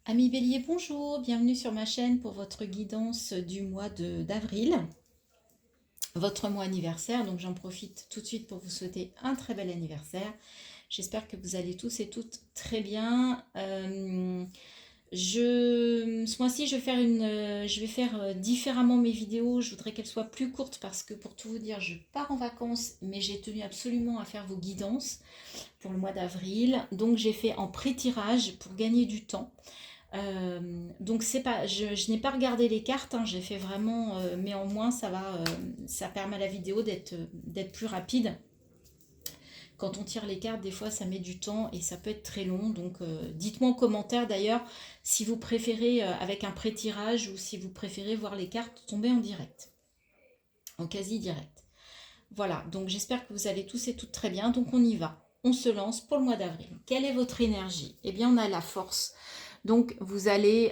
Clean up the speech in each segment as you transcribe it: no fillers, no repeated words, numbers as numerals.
Amis Bélier, bonjour, bienvenue sur ma chaîne pour votre guidance du mois d'avril, votre mois anniversaire. Donc j'en profite tout de suite pour vous souhaiter un très bel anniversaire. J'espère que vous allez tous et toutes très bien. Ce mois-ci, je vais faire différemment mes vidéos. Je voudrais qu'elles soient plus courtes parce que pour tout vous dire, je pars en vacances, mais j'ai tenu absolument à faire vos guidances pour le mois d'avril. Donc j'ai fait en pré-tirage pour gagner du temps. Donc c'est pas, je n'ai pas regardé les cartes, hein, j'ai fait vraiment, mais en moins ça permet à la vidéo d'être plus rapide. Quand on tire les cartes, des fois ça met du temps et ça peut être très long. Donc dites-moi en commentaire d'ailleurs si vous préférez avec un pré-tirage ou si vous préférez voir les cartes tomber en direct, en quasi direct. Voilà, donc j'espère que vous allez tous et toutes très bien. Donc on y va, on se lance pour le mois d'avril. Quelle est votre énergie? Eh bien on a la force. Donc vous allez,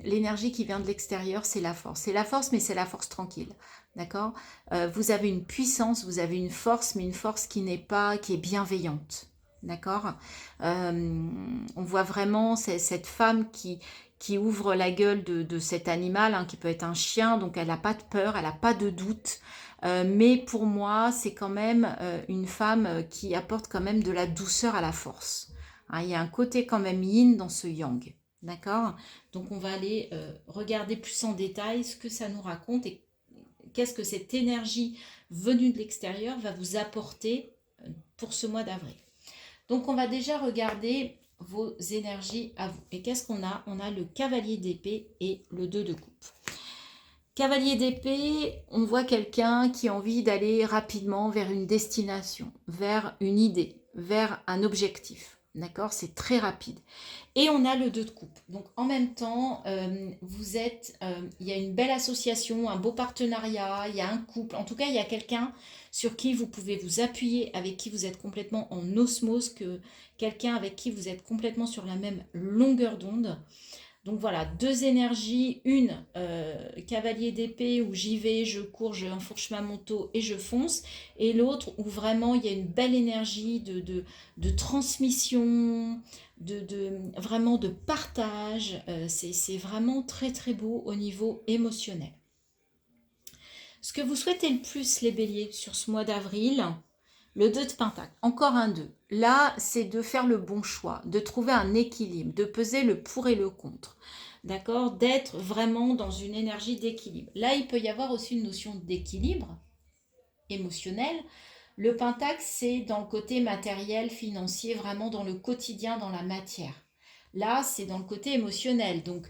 l'énergie qui vient de l'extérieur, c'est la force. C'est la force, mais c'est la force tranquille. D'accord. Vous avez une puissance, vous avez une force, mais une force qui n'est pas, qui est bienveillante. D'accord. On voit vraiment cette femme qui ouvre la gueule de cet animal, hein, qui peut être un chien, donc elle n'a pas de peur, elle n'a pas de doute. Mais pour moi, c'est quand même une femme qui apporte quand même de la douceur à la force. Hein, il y a un côté quand même yin dans ce yang. D'accord. Donc on va aller regarder plus en détail ce que ça nous raconte et qu'est-ce que cette énergie venue de l'extérieur va vous apporter pour ce mois d'avril. Donc on va déjà regarder vos énergies à vous. Et qu'est-ce qu'on a? On a le cavalier d'épée et le 2 de coupe. Cavalier d'épée, on voit quelqu'un qui a envie d'aller rapidement vers une destination, vers une idée, vers un objectif. D'accord? C'est très rapide. Et on a le 2 de coupe. Donc en même temps, il y a une belle association, un beau partenariat, il y a un couple. En tout cas, il y a quelqu'un sur qui vous pouvez vous appuyer, avec qui vous êtes complètement en osmose, quelqu'un avec qui vous êtes complètement sur la même longueur d'onde. Donc voilà, deux énergies, une cavalier d'épée où j'y vais, je cours, je enfourche ma manteau et je fonce, et l'autre où vraiment il y a une belle énergie de transmission, vraiment de partage. C'est vraiment très très beau au niveau émotionnel. Ce que vous souhaitez le plus les béliers sur ce mois d'avril, le 2 de Pentacle, encore un 2. Là, c'est de faire le bon choix, de trouver un équilibre, de peser le pour et le contre. D'accord? D'être vraiment dans une énergie d'équilibre. Là, il peut y avoir aussi une notion d'équilibre émotionnel. Le Pentacle, c'est dans le côté matériel, financier, vraiment dans le quotidien, dans la matière. Là, c'est dans le côté émotionnel. Donc,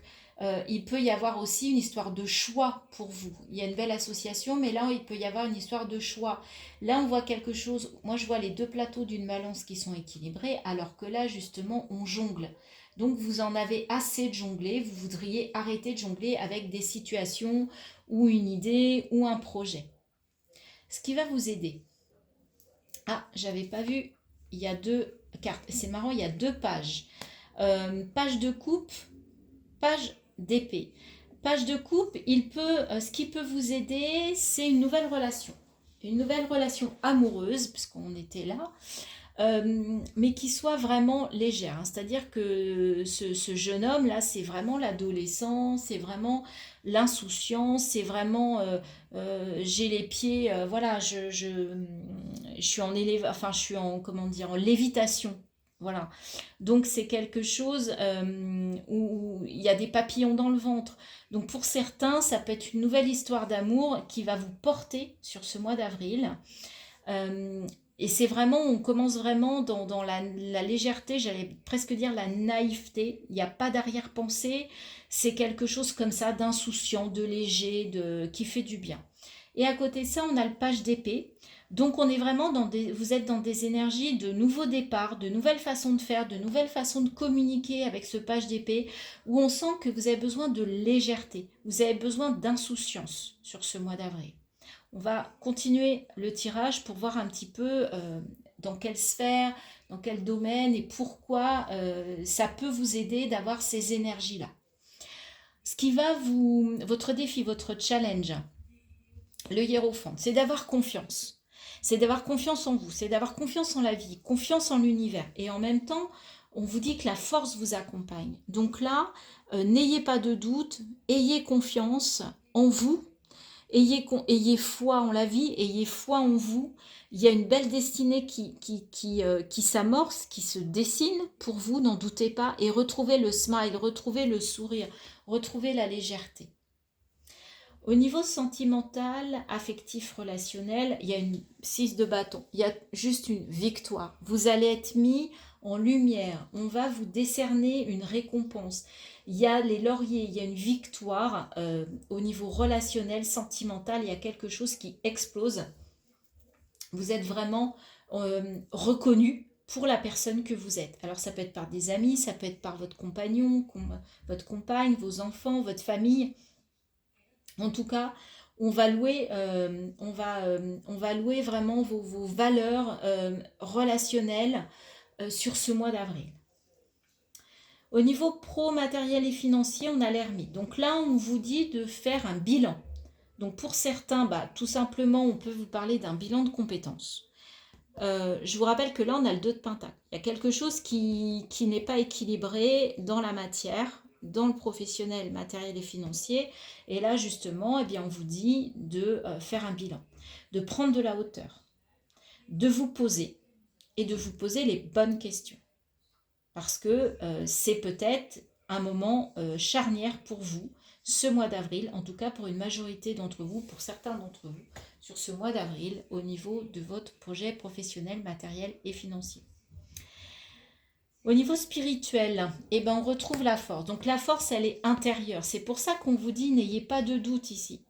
il peut y avoir aussi une histoire de choix pour vous. Il y a une belle association, mais là, il peut y avoir une histoire de choix. Là, on voit quelque chose. Moi, je vois les deux plateaux d'une balance qui sont équilibrés, alors que là, justement, on jongle. Donc, vous en avez assez de jongler. Vous voudriez arrêter de jongler avec des situations ou une idée ou un projet. Ce qui va vous aider. Ah, j'avais pas vu. Il y a deux cartes. C'est marrant, il y a deux pages. Page de coupe, page d'épée. Page de coupe, ce qui peut vous aider, c'est une nouvelle relation. Une nouvelle relation amoureuse, puisqu'on était là, mais qui soit vraiment légère. Hein. C'est-à-dire que ce jeune homme-là, c'est vraiment l'adolescent, c'est vraiment l'insouciance, c'est vraiment j'ai les pieds, voilà, je suis en enfin, je suis en, comment dire, en lévitation. Voilà. Donc c'est quelque chose où il y a des papillons dans le ventre. Donc pour certains, ça peut être une nouvelle histoire d'amour qui va vous porter sur ce mois d'avril. Et c'est vraiment, on commence vraiment dans la légèreté, j'allais presque dire la naïveté. Il n'y a pas d'arrière-pensée. C'est quelque chose comme ça d'insouciant, de léger, qui fait du bien. Et à côté de ça, on a le page d'épée. Donc on est vraiment vous êtes dans des énergies de nouveaux départs, de nouvelles façons de faire, de nouvelles façons de communiquer avec ce page d'épée, où on sent que vous avez besoin de légèreté, vous avez besoin d'insouciance sur ce mois d'avril. On va continuer le tirage pour voir un petit peu dans quelle sphère, dans quel domaine et pourquoi ça peut vous aider d'avoir ces énergies-là. Ce qui va votre défi, votre challenge, le hiérophante, c'est d'avoir confiance. C'est d'avoir confiance en vous, c'est d'avoir confiance en la vie, confiance en l'univers. Et en même temps, on vous dit que la force vous accompagne. Donc là, n'ayez pas de doute, ayez confiance en vous, ayez foi en la vie, ayez foi en vous. Il y a une belle destinée qui s'amorce, qui se dessine pour vous, n'en doutez pas. Et retrouvez le smile, retrouvez le sourire, retrouvez la légèreté. Au niveau sentimental, affectif, relationnel, il y a une 6 de bâton. Il y a juste une victoire. Vous allez être mis en lumière. On va vous décerner une récompense. Il y a les lauriers, il y a une victoire au niveau relationnel, sentimental. Il y a quelque chose qui explose. Vous êtes vraiment reconnu pour la personne que vous êtes. Alors ça peut être par des amis, ça peut être par votre compagnon, votre compagne, vos enfants, votre famille. En tout cas, on va louer vraiment vos valeurs relationnelles sur ce mois d'avril. Au niveau pro, matériel et financier, on a l'ermite. Donc là, on vous dit de faire un bilan. Donc pour certains, tout simplement, on peut vous parler d'un bilan de compétences. Je vous rappelle que là, on a le 2 de Pentacle. Il y a quelque chose qui n'est pas équilibré dans la matière, dans le professionnel, matériel et financier. Et là, justement, eh bien, on vous dit de faire un bilan, de prendre de la hauteur, de vous poser et de vous poser les bonnes questions. Parce que c'est peut-être un moment charnière pour vous, ce mois d'avril, en tout cas pour une majorité d'entre vous, pour certains d'entre vous, sur ce mois d'avril, au niveau de votre projet professionnel, matériel et financier. Au niveau spirituel, eh ben, on retrouve la force. Donc la force, elle est intérieure. C'est pour ça qu'on vous dit, n'ayez pas de doute ici.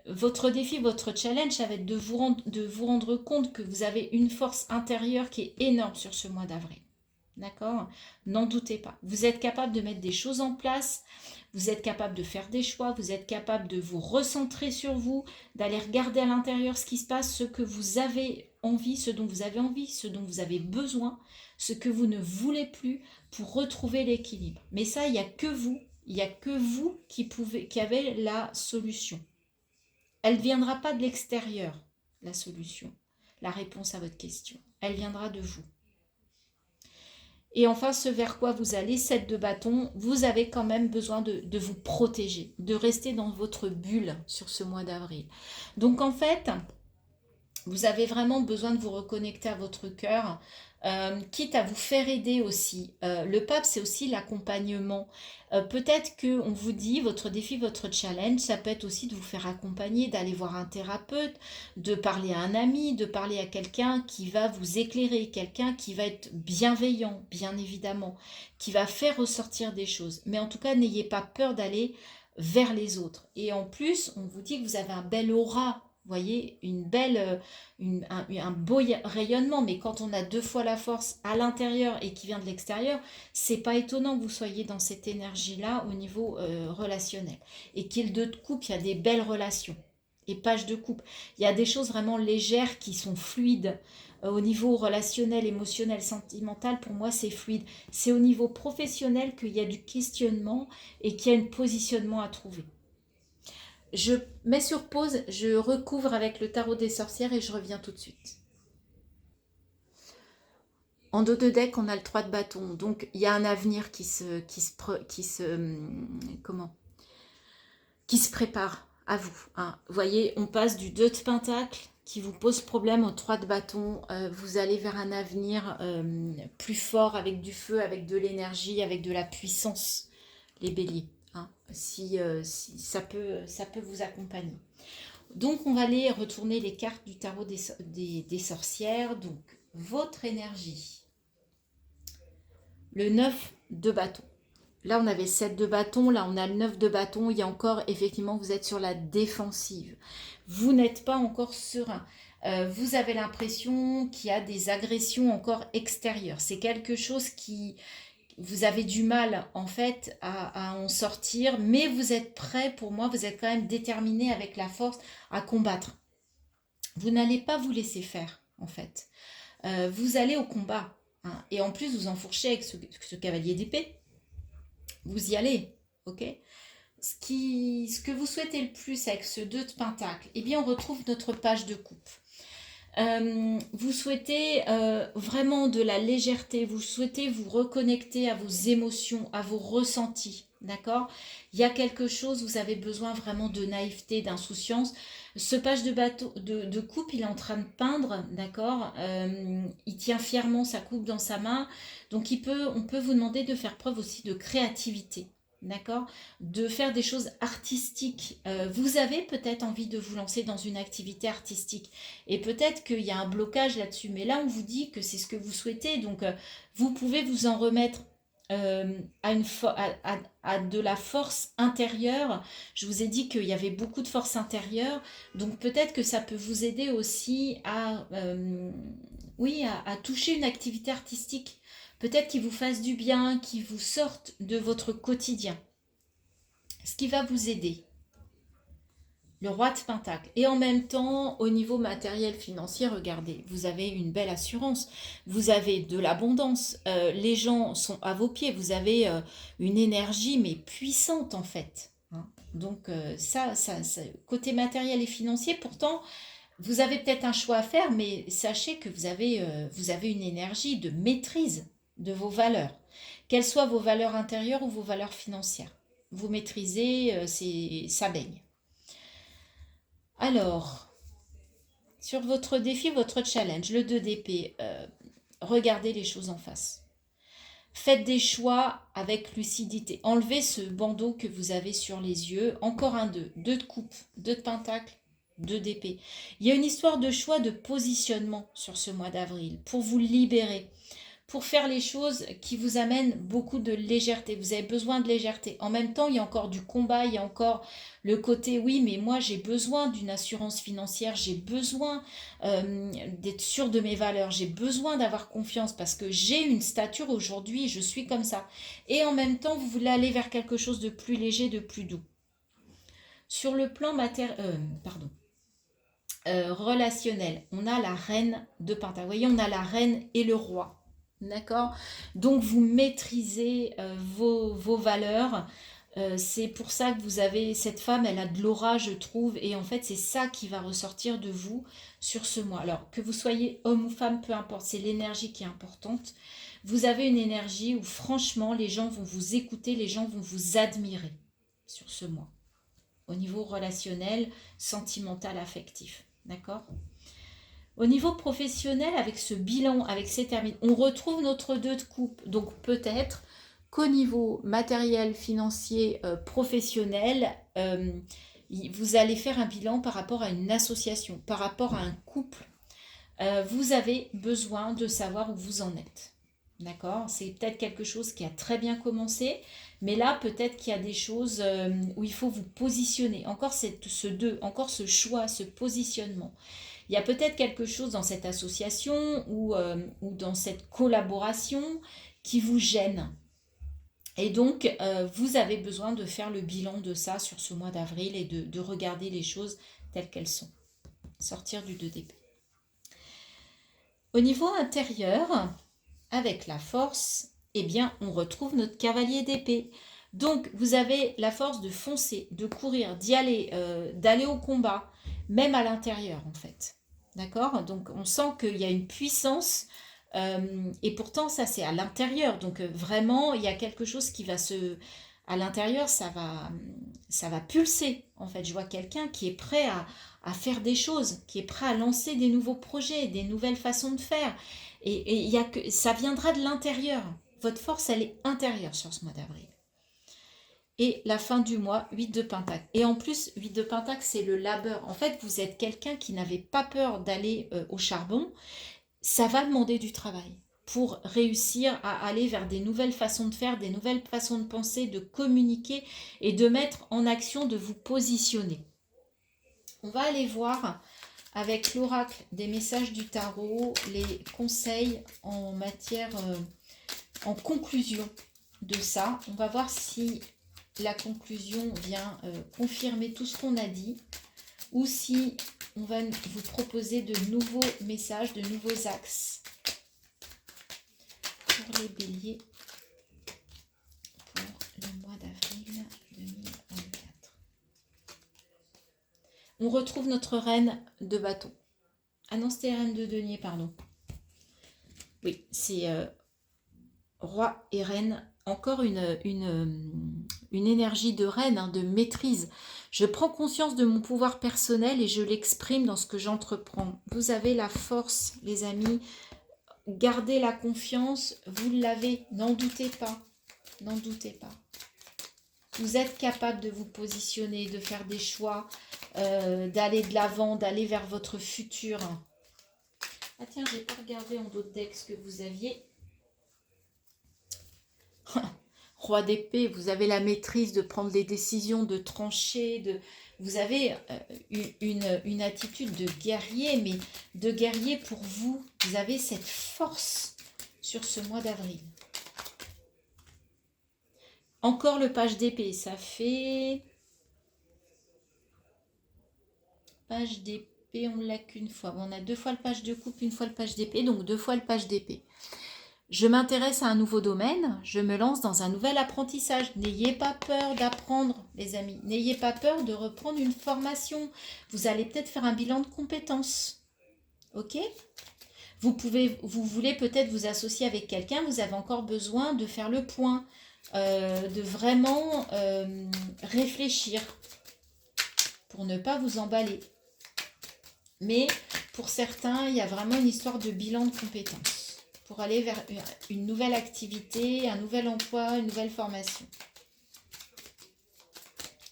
Votre défi, votre challenge, ça va être de vous rendre compte que vous avez une force intérieure qui est énorme sur ce mois d'avril. D'accord? N'en doutez pas. Vous êtes capable de mettre des choses en place, vous êtes capable de faire des choix, vous êtes capable de vous recentrer sur vous, d'aller regarder à l'intérieur ce qui se passe, ce que vous avez envie, ce dont vous avez envie, ce dont vous avez besoin, ce que vous ne voulez plus pour retrouver l'équilibre. Mais ça, il n'y a que vous qui avez la solution. Elle ne viendra pas de l'extérieur, la solution, la réponse à votre question. Elle viendra de vous. Et enfin, ce vers quoi vous allez, 7 de bâton, vous avez quand même besoin de vous protéger, de rester dans votre bulle sur ce mois d'avril. Donc en fait, vous avez vraiment besoin de vous reconnecter à votre cœur, quitte à vous faire aider aussi. Le pape, c'est aussi l'accompagnement. Peut-être qu'on vous dit, votre défi, votre challenge, ça peut être aussi de vous faire accompagner, d'aller voir un thérapeute, de parler à un ami, de parler à quelqu'un qui va vous éclairer, quelqu'un qui va être bienveillant, bien évidemment, qui va faire ressortir des choses. Mais en tout cas, n'ayez pas peur d'aller vers les autres. Et en plus, on vous dit que vous avez un bel aura. Vous voyez, un beau rayonnement, mais quand on a 2 fois la force à l'intérieur et qui vient de l'extérieur, c'est pas étonnant que vous soyez dans cette énergie-là au niveau relationnel. Et qu'il de coupe, il y a des belles relations. Et page de coupe, il y a des choses vraiment légères qui sont fluides. Au niveau relationnel, émotionnel, sentimental, pour moi, c'est fluide. C'est au niveau professionnel qu'il y a du questionnement et qu'il y a un positionnement à trouver. Je mets sur pause, je recouvre avec le tarot des sorcières et je reviens tout de suite. En dos de deck, on a le 3 de bâton. Donc, il y a un avenir qui se prépare à vous. Hein. Vous voyez, on passe du 2 de pentacle qui vous pose problème au 3 de bâton. Vous allez vers un avenir plus fort avec du feu, avec de l'énergie, avec de la puissance, les béliers. Si ça peut vous accompagner. Donc, on va aller retourner les cartes du tarot des sorcières. Donc, votre énergie. Le 9 de bâton. Là, on avait 7 de bâton. Là, on a le 9 de bâton. Il y a encore, effectivement, vous êtes sur la défensive. Vous n'êtes pas encore serein. Vous avez l'impression qu'il y a des agressions encore extérieures. C'est quelque chose qui... Vous avez du mal, en fait, à en sortir, mais vous êtes prêt, pour moi, vous êtes quand même déterminé avec la force à combattre. Vous n'allez pas vous laisser faire, en fait. Vous allez au combat, hein, et en plus, vous enfourchez avec ce cavalier d'épée. Vous y allez, ok ? Ce que vous souhaitez le plus avec ce 2 de pentacle, eh bien, on retrouve notre page de coupe. Vous souhaitez vraiment de la légèreté, vous souhaitez vous reconnecter à vos émotions, à vos ressentis, d'accord? Il y a quelque chose, vous avez besoin vraiment de naïveté, d'insouciance. Ce page de bateau, de coupe, il est en train de peindre, d'accord? Il tient fièrement sa coupe dans sa main, donc on peut vous demander de faire preuve aussi de créativité. D'accord, de faire des choses artistiques. Vous avez peut-être envie de vous lancer dans une activité artistique et peut-être qu'il y a un blocage là-dessus. Mais là, on vous dit que c'est ce que vous souhaitez. Donc, vous pouvez vous en remettre à de la force intérieure. Je vous ai dit qu'il y avait beaucoup de force intérieure. Donc, peut-être que ça peut vous aider aussi oui, à toucher une activité artistique. Peut-être qu'il vous fasse du bien, qu'il vous sorte de votre quotidien. Ce qui va vous aider. Le roi de Pentacle. Et en même temps, au niveau matériel financier, regardez, vous avez une belle assurance, vous avez de l'abondance, les gens sont à vos pieds, vous avez une énergie mais puissante en fait. Hein. Donc ça, côté matériel et financier, pourtant, vous avez peut-être un choix à faire, mais sachez que vous avez une énergie de maîtrise de vos valeurs, quelles soient vos valeurs intérieures ou vos valeurs financières. Vous maîtrisez, ça baigne. Alors, sur votre défi, votre challenge, le 2 d'épée, regardez les choses en face. Faites des choix avec lucidité. Enlevez ce bandeau que vous avez sur les yeux. Encore un 2. 2 de coupe, 2 de pentacle, 2 d'épée. Il y a une histoire de choix, de positionnement sur ce mois d'avril pour vous libérer, pour faire les choses qui vous amènent beaucoup de légèreté. Vous avez besoin de légèreté. En même temps, il y a encore du combat, il y a encore le côté, oui, mais moi j'ai besoin d'une assurance financière, j'ai besoin d'être sûr de mes valeurs, j'ai besoin d'avoir confiance parce que j'ai une stature aujourd'hui, je suis comme ça. Et en même temps, vous voulez aller vers quelque chose de plus léger, de plus doux. Sur le plan relationnel, on a la reine de Pentacle. Vous voyez, on a la reine et le roi. D'accord? Donc vous maîtrisez vos valeurs. C'est pour ça que vous avez cette femme, elle a de l'aura, je trouve, et en fait c'est ça qui va ressortir de vous sur ce mois. Alors que vous soyez homme ou femme, peu importe, c'est l'énergie qui est importante. Vous avez une énergie où franchement les gens vont vous écouter, les gens vont vous admirer sur ce mois. Au niveau relationnel, sentimental, affectif. D'accord? Au niveau professionnel, avec ce bilan, avec ces termes, on retrouve notre 2 de coupe. Donc peut-être qu'au niveau matériel, financier, professionnel, vous allez faire un bilan par rapport à une association, par rapport à un couple. Vous avez besoin de savoir où vous en êtes. D'accord? C'est peut-être quelque chose qui a très bien commencé, mais là, peut-être qu'il y a des choses où il faut vous positionner. Encore ce 2, encore ce choix, ce positionnement. Il y a peut-être quelque chose dans cette association ou dans cette collaboration qui vous gêne. Et donc, vous avez besoin de faire le bilan de ça sur ce mois d'avril et de regarder les choses telles qu'elles sont. Sortir du 2 d'épée. Au niveau intérieur, avec la force, eh bien, on retrouve notre cavalier d'épée. Donc, vous avez la force de foncer, de courir, d'y aller, d'aller au combat, même à l'intérieur, en fait. D'accord? Donc, on sent qu'il y a une puissance, et pourtant, ça, c'est à l'intérieur. Donc, vraiment, il y a quelque chose qui va se... À l'intérieur, ça va pulser, en fait. Je vois quelqu'un qui est prêt à faire des choses, qui est prêt à lancer des nouveaux projets, des nouvelles façons de faire. Et il y a que, ça viendra de l'intérieur. Votre force, elle est intérieure sur ce mois d'avril. Et la fin du mois, 8 de Pentacle. Et en plus, 8 de Pentacle, c'est le labeur. En fait, vous êtes quelqu'un qui n'avait pas peur d'aller au charbon. Ça va demander du travail pour réussir à aller vers des nouvelles façons de faire, des nouvelles façons de penser, de communiquer et de mettre en action, de vous positionner. On va aller voir avec l'oracle des messages du tarot les conseils en matière, en conclusion de ça. On va voir si la conclusion vient confirmer tout ce qu'on a dit ou si on va vous proposer de nouveaux messages, de nouveaux axes pour les béliers pour le mois d'avril 2024. On retrouve notre reine de bâton. Ah non, c'était reine de denier, pardon. Oui, c'est roi et reine. Encore une énergie de reine, hein, de maîtrise. Je prends conscience de mon pouvoir personnel et je l'exprime dans ce que j'entreprends. Vous avez la force, les amis. Gardez la confiance, vous l'avez. N'en doutez pas. N'en doutez pas. Vous êtes capable de vous positionner, de faire des choix, d'aller de l'avant, d'aller vers votre futur. Ah tiens, j'ai pas regardé en d'autres decks ce que vous aviez. Roi d'épée, vous avez la maîtrise de prendre des décisions, de trancher, vous avez une attitude de guerrier, mais de guerrier pour vous. Vous avez cette force sur ce mois d'avril. Encore le page d'épée, ça fait... Page d'épée, on l'a qu'une fois. Bon, on a 2 fois le page de coupe, 1 fois le page d'épée, donc 2 fois le page d'épée. Je m'intéresse à un nouveau domaine, je me lance dans un nouvel apprentissage. N'ayez pas peur d'apprendre, les amis. N'ayez pas peur de reprendre une formation. Vous allez peut-être faire un bilan de compétences. Ok ? Vous voulez peut-être vous associer avec quelqu'un, vous avez encore besoin de faire le point, de vraiment réfléchir pour ne pas vous emballer. Mais pour certains, il y a vraiment une histoire de bilan de compétences pour aller vers une nouvelle activité, un nouvel emploi, une nouvelle formation.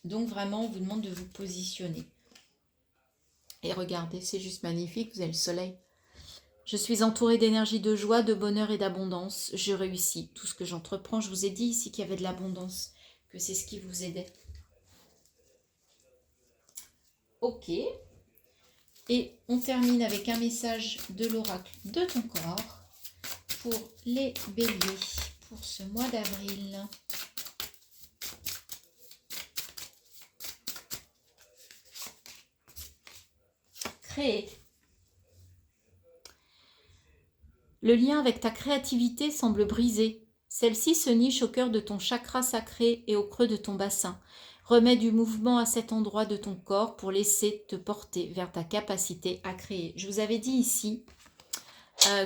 Donc vraiment, on vous demande de vous positionner. Et regardez, c'est juste magnifique, vous avez le soleil. Je suis entourée d'énergie, de joie, de bonheur et d'abondance. Je réussis tout ce que j'entreprends. Je vous ai dit ici qu'il y avait de l'abondance, que c'est ce qui vous aidait. Ok. Et on termine avec un message de l'oracle de ton corps pour les béliers pour ce mois d'avril. Créer. Le lien avec ta créativité semble brisé. Celle-ci se niche au cœur de ton chakra sacré et au creux de ton bassin. Remets du mouvement à cet endroit de ton corps pour laisser te porter vers ta capacité à créer. Je vous avais dit ici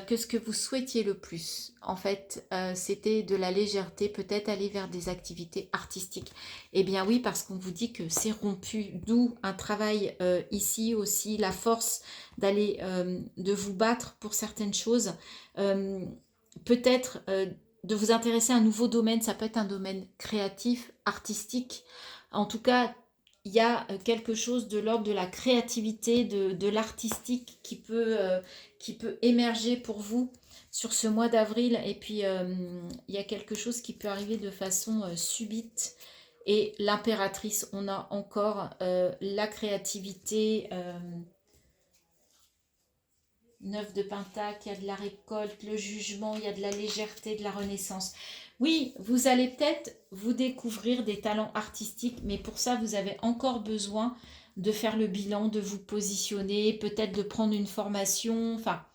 que ce que vous souhaitiez le plus, en fait, c'était de la légèreté, peut-être aller vers des activités artistiques. Eh bien oui, parce qu'on vous dit que c'est rompu, d'où un travail ici aussi, la force d'aller, de vous battre pour certaines choses. Peut-être de vous intéresser à un nouveau domaine, ça peut être un domaine créatif, artistique. En tout cas, il y a quelque chose de l'ordre de la créativité, de l'artistique qui peut émerger pour vous sur ce mois d'avril. Et puis, il y a quelque chose qui peut arriver de façon subite. Et l'impératrice, on a encore la créativité... 9 de pentacle, il y a de la récolte, le jugement, il y a de la légèreté, de la renaissance. Oui, vous allez peut-être vous découvrir des talents artistiques, mais pour ça, vous avez encore besoin de faire le bilan, de vous positionner, peut-être de prendre une formation. Enfin,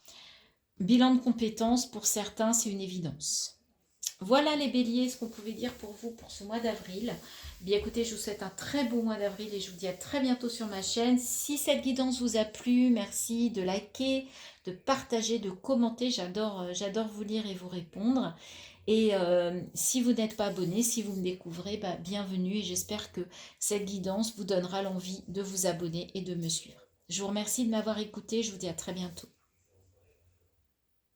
bilan de compétences, pour certains, c'est une évidence. Voilà les béliers, ce qu'on pouvait dire pour vous pour ce mois d'avril. Bien écoutez, je vous souhaite un très beau mois d'avril et je vous dis à très bientôt sur ma chaîne. Si cette guidance vous a plu, merci de liker, de partager, de commenter. J'adore vous lire et vous répondre. Et si vous n'êtes pas abonné, si vous me découvrez, bienvenue et j'espère que cette guidance vous donnera l'envie de vous abonner et de me suivre. Je vous remercie de m'avoir écouté, je vous dis à très bientôt.